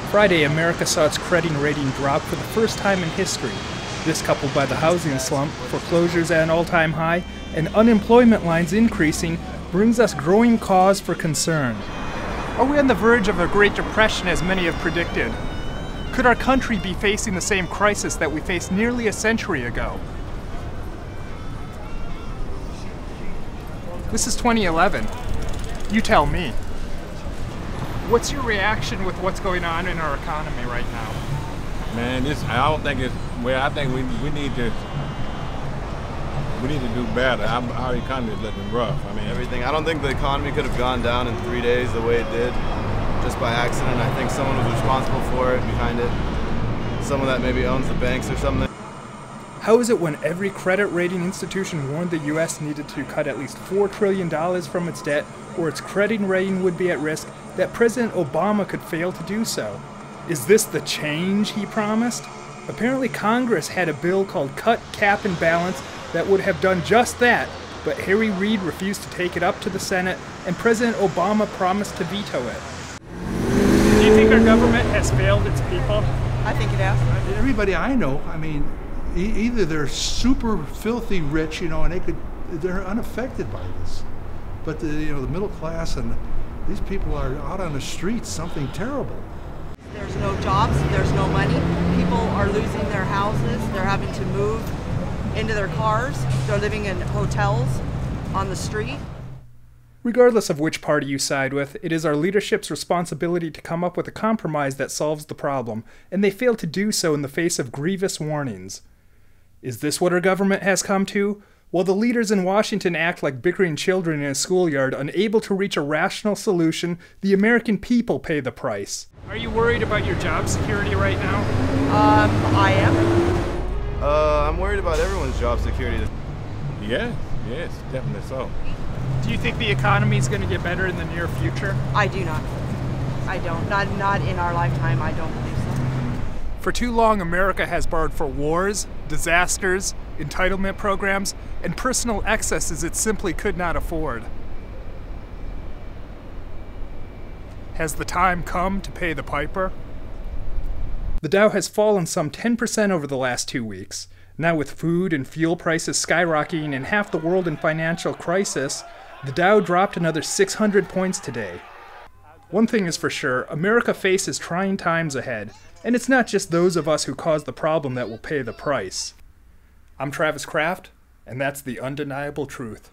Friday, America saw its credit rating drop for the first time in history. This, coupled by the housing slump, foreclosures at an all-time high, and unemployment lines increasing, brings us growing cause for concern. Are we on the verge of a Great Depression as many have predicted? Could our country be facing the same crisis that we faced nearly a century ago? This is 2011. You tell me. What's your reaction with what's going on in our economy right now? Man, I don't think it's, well, I think we need to do better. Our economy is looking rough. I mean, everything. I don't think the economy could have gone down in 3 days the way it did, just by accident. I think someone was responsible for it, behind it. Someone that maybe owns the banks or something. How is it when every credit rating institution warned the U.S. needed to cut at least $4 trillion from its debt or its credit rating would be at risk, that President Obama could fail to do so? Is this the change he promised? Apparently Congress had a bill called Cut, Cap, and Balance that would have done just that, but Harry Reid refused to take it up to the Senate, and President Obama promised to veto it. Do you think our government has failed its people? I think it has. Everybody I know, I mean, either they're super filthy rich, and they're unaffected by this. But the middle class and these people are out on the streets, something terrible. There's no jobs, there's no money. People are losing their houses, they're having to move into their cars, they're living in hotels on the street. Regardless of which party you side with, it is our leadership's responsibility to come up with a compromise that solves the problem, and they failed to do so in the face of grievous warnings. Is this what our government has come to? While the leaders in Washington act like bickering children in a schoolyard, unable to reach a rational solution, the American people pay the price. Are you worried about your job security right now? I am. I'm worried about everyone's job security. yes, definitely so. Do you think the economy is going to get better in the near future? I do not. I don't. Not in our lifetime, I don't believe so. For too long, America has borrowed for wars, disasters, entitlement programs, and personal excesses it simply could not afford. Has the time come to pay the piper? The Dow has fallen some 10% over the last 2 weeks. Now with food and fuel prices skyrocketing and half the world in financial crisis, the Dow dropped another 600 points today. One thing is for sure, America faces trying times ahead, and it's not just those of us who caused the problem that will pay the price. I'm Travis Kraft, and that's the undeniable truth.